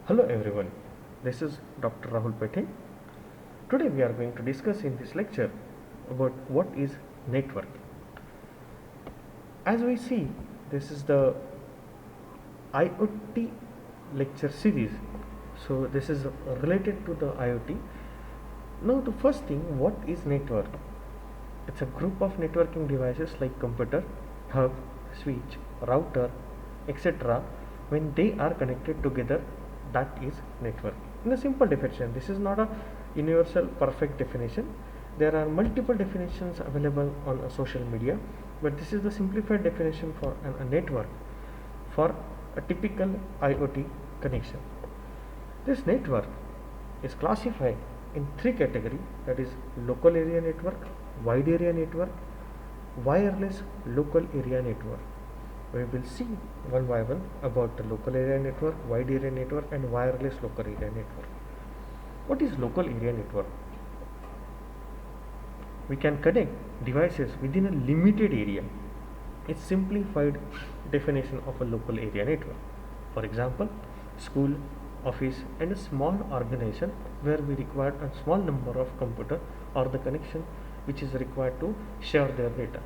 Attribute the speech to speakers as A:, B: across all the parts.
A: Hello everyone, this is Dr. Rahul Pete. Today we are going to discuss in this lecture about what is network. As we see, this is the IoT lecture series. So this is related to the IoT. Now the first thing, what is network? It's a group of networking devices like computer, hub, switch, router, etc. When they are connected together, that is network. In a simple definition, this is not a universal perfect definition. There are multiple definitions available on social media, but this is the simplified definition for a network for a typical IoT connection. This network is classified in three categories, that is local area network, wide area network, wireless local area network. We will see one by one about the local area network, wide area network and wireless local area network. What is local area network? We can connect devices within a limited area. It's simplified definition of a local area network. For example, school, office and a small organization where we require a small number of computer or the connection which is required to share their data.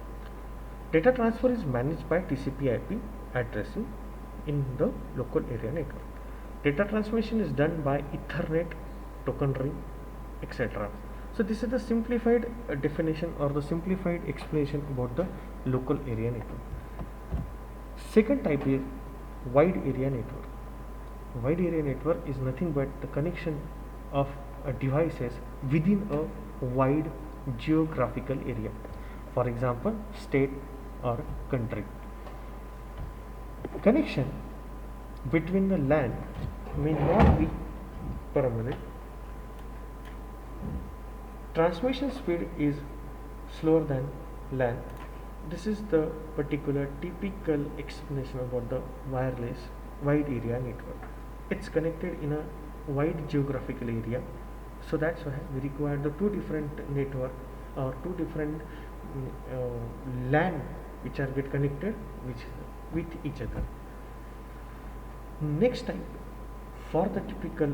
A: Data transfer is managed by TCP/IP addressing in the local area network. Data transmission is done by Ethernet, token ring, etc. So this is the simplified definition or the simplified explanation about the local area network. Second type is wide area network. Wide area network is nothing but the connection of devices within a wide geographical area. For example, state or country. Connection between the LAN may not be permanent. Transmission speed is slower than LAN. This is the particular typical explanation about the wireless wide area network. It's connected in a wide geographical area, so that's why we require the two different network or two different LAN which are get connected with each other. Next type for the typical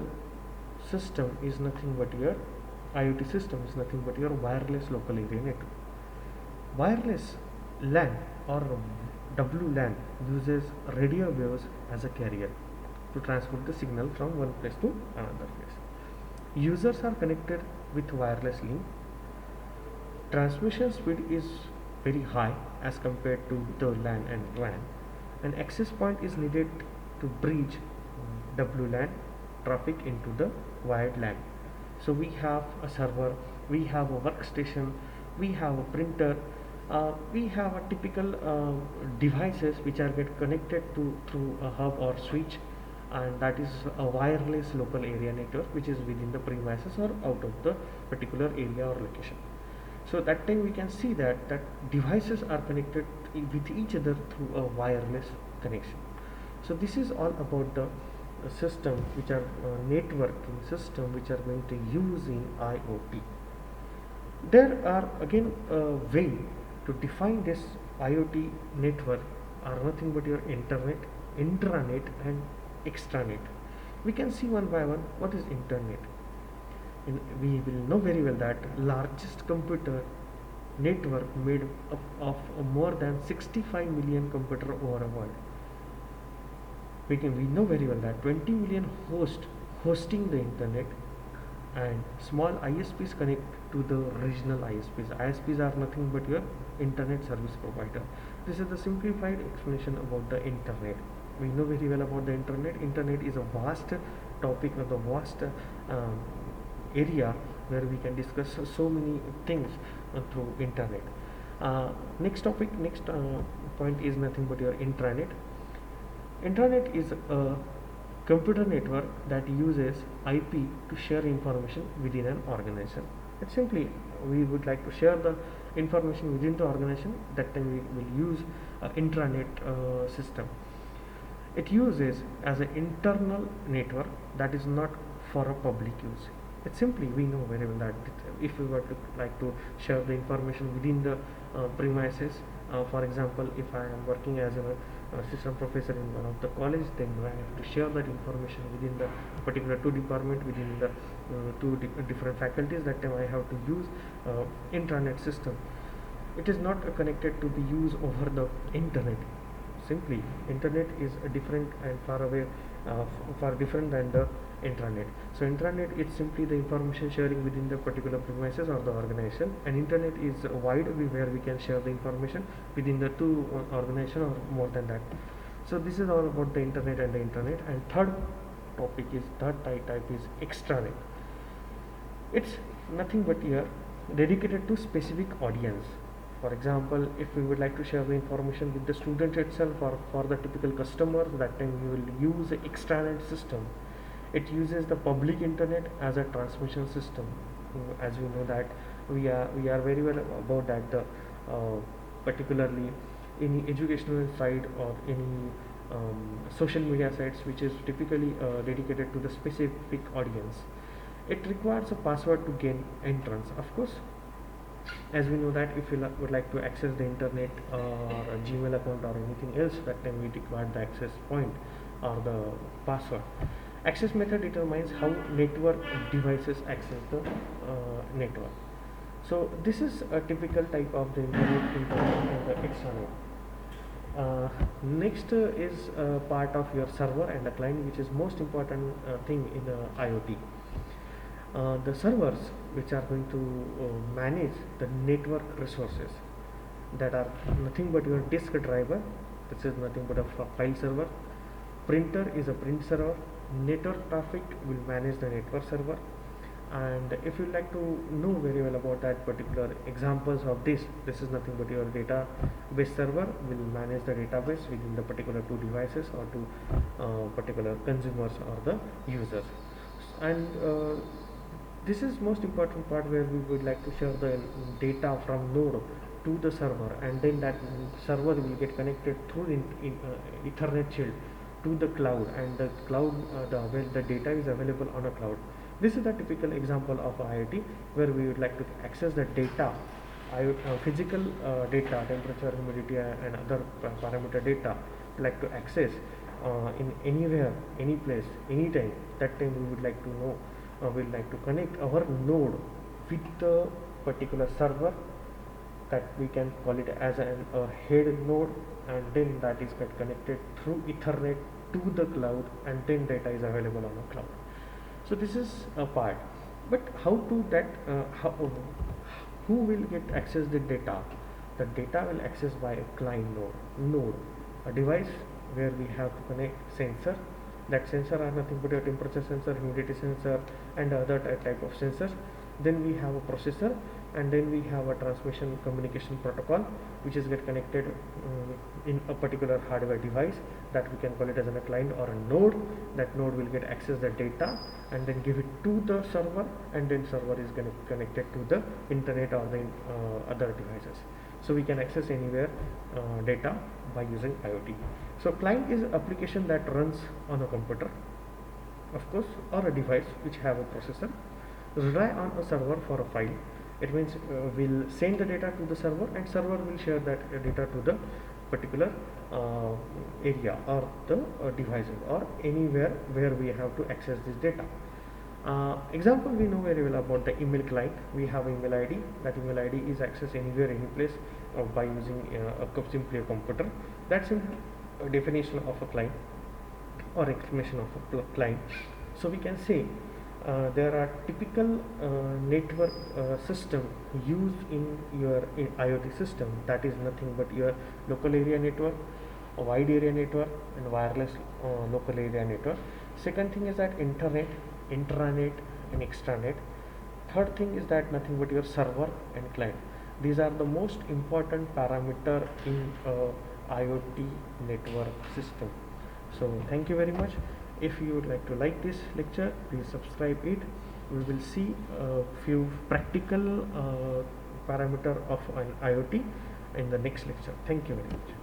A: system is nothing but your IoT system is nothing but your wireless local area network. Wireless LAN or WLAN uses radio waves as a carrier to transport the signal from one place to another place. Users are connected with wireless link. Transmission speed is very high as compared to the LAN and WAN. An access point is needed to bridge WLAN traffic into the wired LAN. So we have a server, we have a workstation, we have a printer, we have a typical devices which are get connected to through a hub or switch, and that is a wireless local area network which is within the premises or out of the particular area or location. So that time we can see that devices are connected with each other through a wireless connection. So this is all about the system which are networking system which are going to use in IoT. There are again a way to define this IoT network are nothing but your internet, intranet and extranet. We can see one by one what is internet. We will know very well that largest computer network made up of more than 65 million computer over a world. We know very well that 20 million hosts hosting the internet and small ISPs connect to the regional ISPs. ISPs are nothing but your internet service provider. This is the simplified explanation about the internet. We know very well about the internet. Internet is a vast topic or the vast area where we can discuss so many things through internet. Next point is nothing but your intranet. Intranet is a computer network that uses IP to share information within an organization. It's simply we would like to share the information within the organization, that time we will use intranet system. It uses as an internal network that is not for a public use. It's simply we know very well that if we were to like to share the information within the premises, for example, if I am working as a assistant professor in one of the college, then I have to share that information within the particular two department, within the different faculties. That time I have to use intranet system. It is not connected to be used over the internet. Simply internet is a different and far away, far different than the intranet. So intranet is simply the information sharing within the particular premises or the organization, and internet is wide where we can share the information within the two organization or more than that. So this is all about the internet and the intranet. And third type is extranet. It's nothing but here dedicated to specific audience. For example, if we would like to share the information with the student itself or for the typical customers, that time we will use the extranet system. It uses the public internet as a transmission system. As we know that we are very well about that, the particularly any educational site or any social media sites which is typically dedicated to the specific audience. It requires a password to gain entrance. Of course, as we know that if you would like to access the internet or a Gmail account or anything else, that time we require the access point or the password. Access method determines how network devices access the network. So this is a typical type of the internet and the extranet. Next is part of your server and the client, which is most important thing in the IoT. The servers which are going to manage the network resources, that are nothing but your disk driver. This is nothing but a file server. Printer is a print server. Network traffic will manage the network server. And if you like to know very well about that particular examples of this is nothing but your database server will manage the database within the particular two devices or two particular consumers or the users. And this is most important part where we would like to share the data from node to the server, and then that server will get connected through Ethernet shield to the cloud, and the cloud the data is available on a cloud. This is the typical example of IoT where we would like to access the data, physical data, temperature, humidity and other parameter data, like to access in anywhere, any place, anytime. That time we would like to know, we would like to connect our node with the particular server, that we can call it as a head node, and then that is get connected through Ethernet to the cloud, and then data is available on a cloud. So this is a part, but how to that who will get access the data? The data will access by a client node, a device where we have to connect sensor. That sensor are nothing but a temperature sensor, humidity sensor and other type of sensors. Then we have a processor, and then we have a transmission communication protocol which is get connected in a particular hardware device, that we can call it as a client or a node. That node will get access the data and then give it to the server, and then server is connected to the internet or the other devices. So we can access anywhere data by using IoT. So client is application that runs on a computer, of course, or a device which have a processor, rely on a server for a file. It means we'll send the data to the server, and server will share that data to the particular area or the devices or anywhere where we have to access this data. Example, we know very well about the email client. We have email ID. That email ID is accessed anywhere, any place by using simply a computer. That's a definition of a client or explanation of a client. So we can say there are typical network system used in your IoT system. That is nothing but your local area network, a wide area network, and wireless local area network. Second thing is that internet, intranet and extranet. Third thing is that nothing but your server and client. These are the most important parameter in IoT network system. So thank you very much. If you would like to like this lecture, please subscribe it. We will see a few practical parameter of an IoT in the next lecture. Thank you very much.